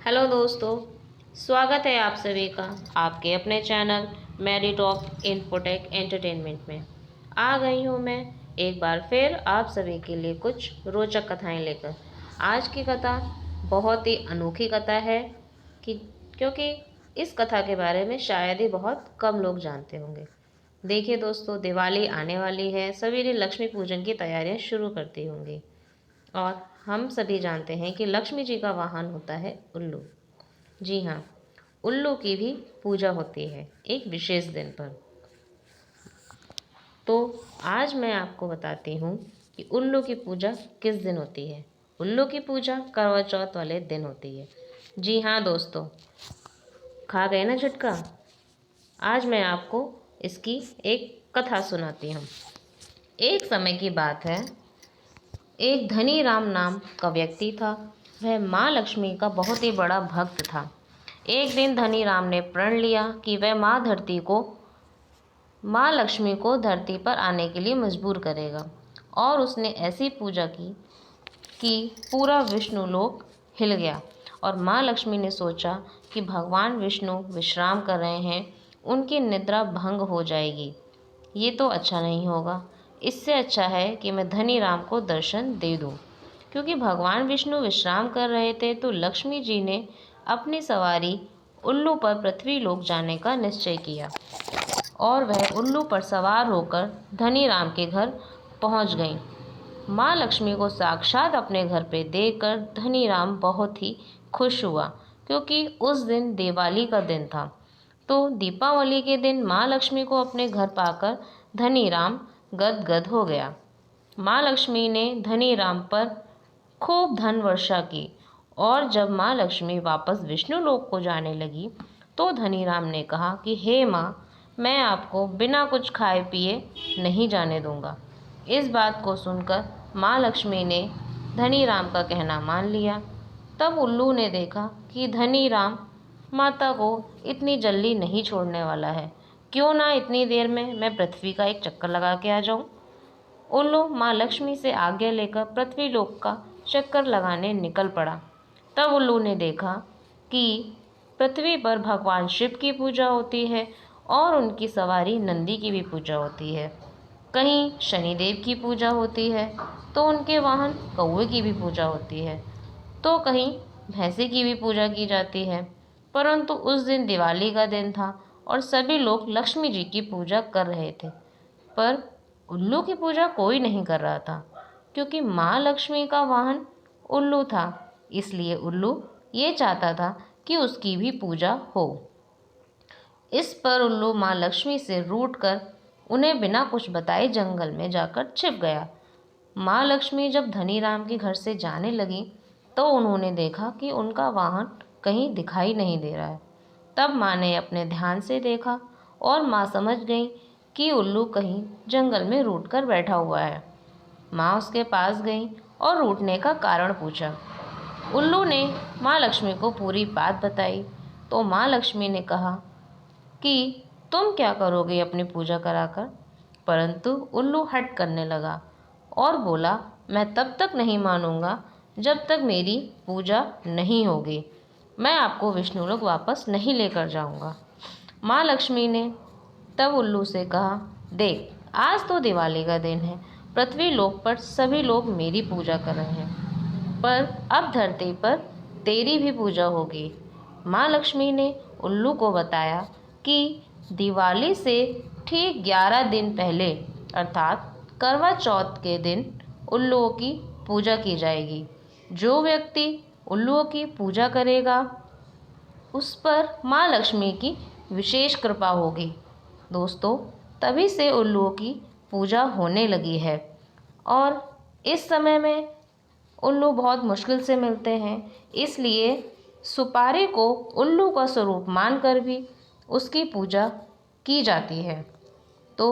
Hello दोस्तों, स्वागत है आप सभी का आपके अपने channel Mary talk infotech entertainment में। आ गई हूँ मैं एक बार फिर आप सभी के लिए कुछ रोचक कथाएं लेकर। आज की कथा बहुत ही अनोखी कथा है क्योंकि इस कथा के बारे में शायद ही बहुत कम लोग जानते होंगे। देखिए दोस्तों, दिवाली आने वाली है, सभी ने लक्ष्मी पूजन की तैयारियां शुरू कर दी होंगी और हम सभी जानते हैं कि लक्ष्मी जी का वाहन होता है उल्लू। जी हाँ, उल्लू की भी पूजा होती है एक विशेष दिन पर। तो आज मैं आपको बताती हूँ कि उल्लू की पूजा किस दिन होती है। उल्लू की पूजा करवा चौथ वाले दिन होती है। जी हाँ दोस्तों, खा गए ना झटका। आज मैं आपको इसकी एक कथा सुनाती हूँ। एक समय की बात है, एक धनी राम नाम का व्यक्ति था। वह माँ लक्ष्मी का बहुत ही बड़ा भक्त था। एक दिन धनी राम ने प्रण लिया कि वह माँ लक्ष्मी को धरती पर आने के लिए मजबूर करेगा और उसने ऐसी पूजा की कि पूरा विष्णु लोक हिल गया। और माँ लक्ष्मी ने सोचा कि भगवान विष्णु विश्राम कर रहे हैं, उनकी निद्रा भंग हो जाएगी, ये तो अच्छा नहीं होगा। इससे अच्छा है कि मैं धनी राम को दर्शन दे दूं। क्योंकि भगवान विष्णु विश्राम कर रहे थे तो लक्ष्मी जी ने अपनी सवारी उल्लू पर पृथ्वी लोक जाने का निश्चय किया और वह उल्लू पर सवार होकर धनी राम के घर पहुंच गईं। माँ लक्ष्मी को साक्षात अपने घर पे देखकर धनी राम बहुत ही खुश हुआ, क्योंकि उस दिन दिवाली का दिन था। तो दीपावली के दिन माँ लक्ष्मी को अपने घर पाकर धनी राम गदगद हो गया। माँ लक्ष्मी ने धनी राम पर खूब धन वर्षा की और जब माँ लक्ष्मी वापस विष्णु लोक को जाने लगी तो धनी राम ने कहा कि हे माँ, मैं आपको बिना कुछ खाए पिए नहीं जाने दूंगा। इस बात को सुनकर माँ लक्ष्मी ने धनी राम का कहना मान लिया। तब उल्लू ने देखा कि धनी राम माता को इतनी जल्दी नहीं छोड़ने वाला है, क्यों ना इतनी देर में मैं पृथ्वी का एक चक्कर लगा के आ जाऊं। उल्लू माँ लक्ष्मी से आज्ञा लेकर पृथ्वी लोक का चक्कर लगाने निकल पड़ा। तब उल्लू ने देखा कि पृथ्वी पर भगवान शिव की पूजा होती है और उनकी सवारी नंदी की भी पूजा होती है। कहीं शनिदेव की पूजा होती है तो उनके वाहन कौवे की भी पूजा होती है, तो कहीं भैंसे की भी पूजा की जाती है। परंतु उस दिन दिवाली का दिन था और सभी लोग लक्ष्मी जी की पूजा कर रहे थे, पर उल्लू की पूजा कोई नहीं कर रहा था, क्योंकि माँ लक्ष्मी का वाहन उल्लू था। इसलिए उल्लू ये चाहता था कि उसकी भी पूजा हो। इस पर उल्लू माँ लक्ष्मी से रूठकर उन्हें बिना कुछ बताए जंगल में जाकर छिप गया। माँ लक्ष्मी जब धनी राम के घर से जाने लगी तो उन्होंने देखा कि उनका वाहन कहीं दिखाई नहीं दे रहा है। तब माँ ने अपने ध्यान से देखा और माँ समझ गई कि उल्लू कहीं जंगल में रूठकर बैठा हुआ है। माँ उसके पास गई और रूठने का कारण पूछा। उल्लू ने माँ लक्ष्मी को पूरी बात बताई तो माँ लक्ष्मी ने कहा कि तुम क्या करोगे अपनी पूजा कराकर। परंतु उल्लू हट करने लगा और बोला, मैं तब तक नहीं मानूंगा जब तक मेरी पूजा नहीं होगी। मैं आपको विष्णु लोक वापस नहीं लेकर जाऊंगा। माँ लक्ष्मी ने तब उल्लू से कहा, देख, आज तो दिवाली का दिन है, पृथ्वी लोक पर सभी लोग मेरी पूजा कर रहे हैं, पर अब धरती पर तेरी भी पूजा होगी। माँ लक्ष्मी ने उल्लू को बताया कि दिवाली से ठीक 11 दिन पहले अर्थात करवा चौथ के दिन उल्लुओं की पूजा की जाएगी। जो व्यक्ति उल्लुओं की पूजा करेगा उस पर माँ लक्ष्मी की विशेष कृपा होगी। दोस्तों, तभी से उल्लुओं की पूजा होने लगी है और इस समय में उल्लू बहुत मुश्किल से मिलते हैं, इसलिए सुपारी को उल्लू का स्वरूप मानकर भी उसकी पूजा की जाती है। तो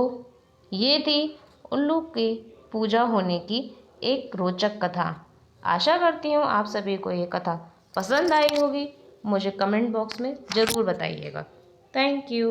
ये थी उल्लू की पूजा होने की एक रोचक कथा। आशा करती हूँ आप सभी को ये कथा पसंद आई होगी। मुझे कमेंट बॉक्स में ज़रूर बताइएगा। Thank you.